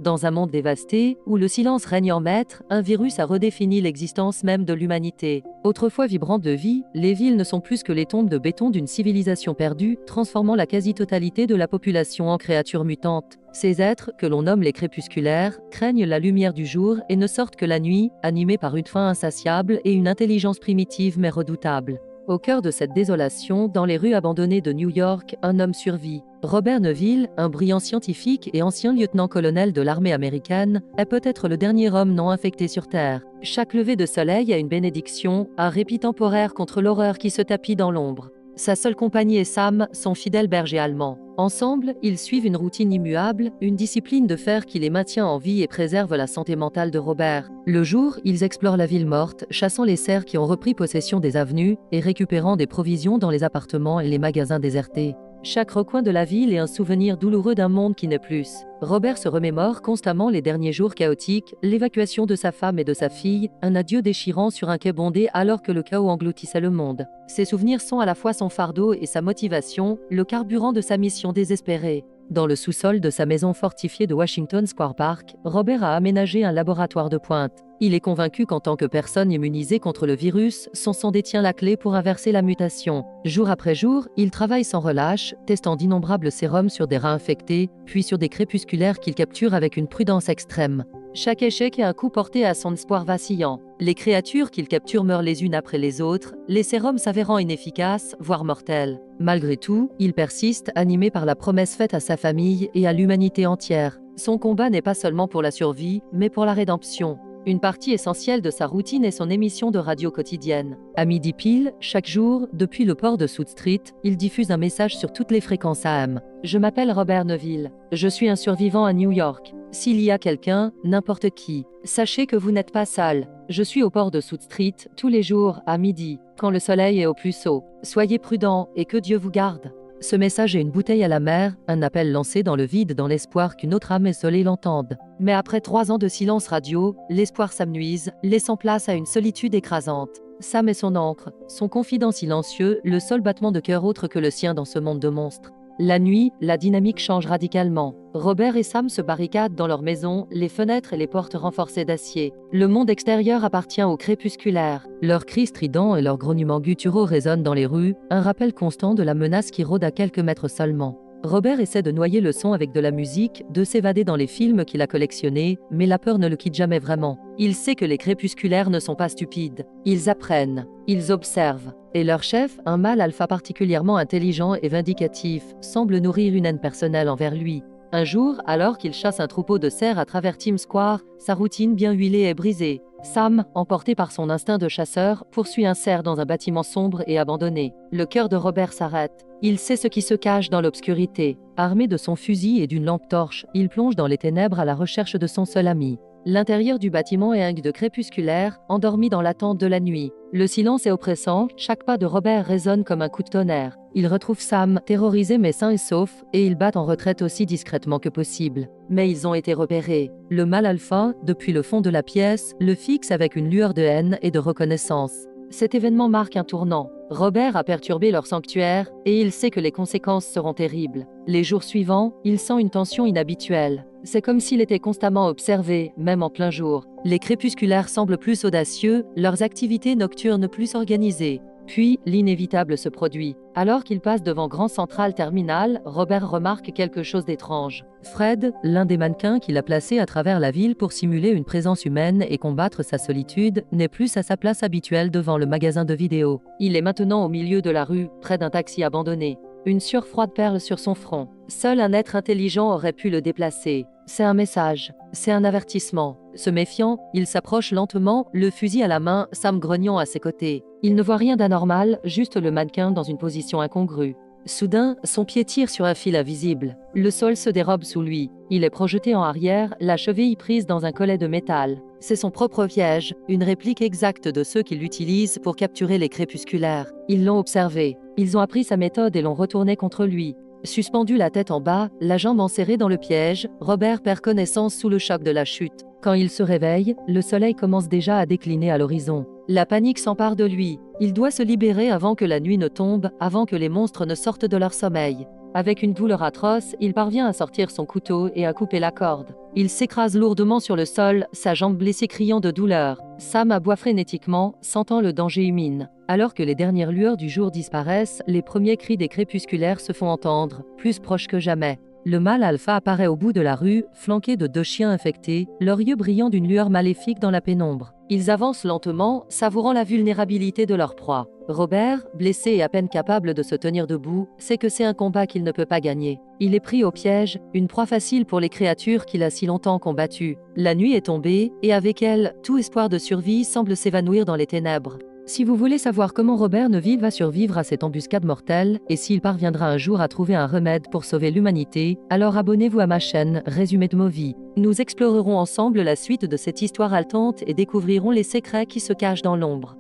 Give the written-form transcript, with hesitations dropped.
Dans un monde dévasté, où le silence règne en maître, un virus a redéfini l'existence même de l'humanité. Autrefois vibrantes de vie, les villes ne sont plus que les tombes de béton d'une civilisation perdue, transformant la quasi-totalité de la population en créatures mutantes. Ces êtres, que l'on nomme les crépusculaires, craignent la lumière du jour et ne sortent que la nuit, animés par une faim insatiable et une intelligence primitive mais redoutable. Au cœur de cette désolation, dans les rues abandonnées de New York, un homme survit. Robert Neville, un brillant scientifique et ancien lieutenant-colonel de l'armée américaine, est peut-être le dernier homme non infecté sur Terre. Chaque lever de soleil a une bénédiction, un répit temporaire contre l'horreur qui se tapit dans l'ombre. Sa seule compagnie est Sam, son fidèle berger allemand. Ensemble, ils suivent une routine immuable, une discipline de fer qui les maintient en vie et préserve la santé mentale de Robert. Le jour, ils explorent la ville morte, chassant les cerfs qui ont repris possession des avenues et récupérant des provisions dans les appartements et les magasins désertés. Chaque recoin de la ville est un souvenir douloureux d'un monde qui n'est plus. Robert se remémore constamment les derniers jours chaotiques, l'évacuation de sa femme et de sa fille, un adieu déchirant sur un quai bondé alors que le chaos engloutissait le monde. Ces souvenirs sont à la fois son fardeau et sa motivation, le carburant de sa mission désespérée. Dans le sous-sol de sa maison fortifiée de Washington Square Park, Robert a aménagé un laboratoire de pointe. Il est convaincu qu'en tant que personne immunisée contre le virus, son sang détient la clé pour inverser la mutation. Jour après jour, il travaille sans relâche, testant d'innombrables sérums sur des rats infectés, puis sur des crépusculaires qu'il capture avec une prudence extrême. Chaque échec est un coup porté à son espoir vacillant. Les créatures qu'il capture meurent les unes après les autres, les sérums s'avérant inefficaces, voire mortels. Malgré tout, il persiste, animé par la promesse faite à sa famille et à l'humanité entière. Son combat n'est pas seulement pour la survie, mais pour la rédemption. Une partie essentielle de sa routine est son émission de radio quotidienne. À midi pile, chaque jour, depuis le port de South Street, il diffuse un message sur toutes les fréquences AM. Je m'appelle Robert Neville. Je suis un survivant à New York. S'il y a quelqu'un, n'importe qui, sachez que vous n'êtes pas seul. Je suis au port de South Street, tous les jours, à midi, quand le soleil est au plus haut. Soyez prudents et que Dieu vous garde. Ce message est une bouteille à la mer, un appel lancé dans le vide dans l'espoir qu'une autre âme essolée l'entende. Mais après 3 ans de silence radio, l'espoir s'amenuise, laissant place à une solitude écrasante. Sam est son ancre, son confident silencieux, le seul battement de cœur autre que le sien dans ce monde de monstres. La nuit, la dynamique change radicalement. Robert et Sam se barricadent dans leur maison, les fenêtres et les portes renforcées d'acier. Le monde extérieur appartient aux crépusculaires. Leurs cris stridents et leurs grognements gutturaux résonnent dans les rues, un rappel constant de la menace qui rôde à quelques mètres seulement. Robert essaie de noyer le son avec de la musique, de s'évader dans les films qu'il a collectionnés, mais la peur ne le quitte jamais vraiment. Il sait que les crépusculaires ne sont pas stupides. Ils apprennent, ils observent. Et leur chef, un mâle alpha particulièrement intelligent et vindicatif, semble nourrir une haine personnelle envers lui. Un jour, alors qu'il chasse un troupeau de cerfs à travers Times Square, sa routine bien huilée est brisée. Sam, emporté par son instinct de chasseur, poursuit un cerf dans un bâtiment sombre et abandonné. Le cœur de Robert s'arrête. Il sait ce qui se cache dans l'obscurité. Armé de son fusil et d'une lampe torche, il plonge dans les ténèbres à la recherche de son seul ami. L'intérieur du bâtiment est ingue de crépusculaire, endormi dans l'attente de la nuit. Le silence est oppressant, chaque pas de Robert résonne comme un coup de tonnerre. Il retrouve Sam, terrorisé mais sain et sauf, et ils battent en retraite aussi discrètement que possible. Mais ils ont été repérés. Le mâle alpha, depuis le fond de la pièce, le fixe avec une lueur de haine et de reconnaissance. Cet événement marque un tournant. Robert a perturbé leur sanctuaire, et il sait que les conséquences seront terribles. Les jours suivants, il sent une tension inhabituelle. C'est comme s'il était constamment observé, même en plein jour. Les crépusculaires semblent plus audacieux, leurs activités nocturnes plus organisées. Puis, l'inévitable se produit. Alors qu'il passe devant Grand Central Terminal, Robert remarque quelque chose d'étrange. Fred, l'un des mannequins qu'il a placé à travers la ville pour simuler une présence humaine et combattre sa solitude, n'est plus à sa place habituelle devant le magasin de vidéos. Il est maintenant au milieu de la rue, près d'un taxi abandonné. Une sueur froide perle sur son front. Seul un être intelligent aurait pu le déplacer. C'est un message, c'est un avertissement. Se méfiant, il s'approche lentement, le fusil à la main, Sam grognant à ses côtés. Il ne voit rien d'anormal, juste le mannequin dans une position incongrue. Soudain, son pied tire sur un fil invisible. Le sol se dérobe sous lui. Il est projeté en arrière, la cheville prise dans un collet de métal. C'est son propre piège, une réplique exacte de ceux qu'il utilise pour capturer les crépusculaires. Ils l'ont observé. Ils ont appris sa méthode et l'ont retourné contre lui. Suspendu la tête en bas, la jambe enserrée dans le piège, Robert perd connaissance sous le choc de la chute. Quand il se réveille, le soleil commence déjà à décliner à l'horizon. La panique s'empare de lui. Il doit se libérer avant que la nuit ne tombe, avant que les monstres ne sortent de leur sommeil. Avec une douleur atroce, il parvient à sortir son couteau et à couper la corde. Il s'écrase lourdement sur le sol, sa jambe blessée criant de douleur. Sam aboie frénétiquement, sentant le danger imminent. Alors que les dernières lueurs du jour disparaissent, les premiers cris des crépusculaires se font entendre, plus proches que jamais. Le mâle alpha apparaît au bout de la rue, flanqué de 2 chiens infectés, leurs yeux brillant d'une lueur maléfique dans la pénombre. Ils avancent lentement, savourant la vulnérabilité de leur proie. Robert, blessé et à peine capable de se tenir debout, sait que c'est un combat qu'il ne peut pas gagner. Il est pris au piège, une proie facile pour les créatures qu'il a si longtemps combattues. La nuit est tombée, et avec elle, tout espoir de survie semble s'évanouir dans les ténèbres. Si vous voulez savoir comment Robert Neville va survivre à cette embuscade mortelle, et s'il parviendra un jour à trouver un remède pour sauver l'humanité, alors abonnez-vous à ma chaîne Résumé de Movie. Nous explorerons ensemble la suite de cette histoire haletante et découvrirons les secrets qui se cachent dans l'ombre.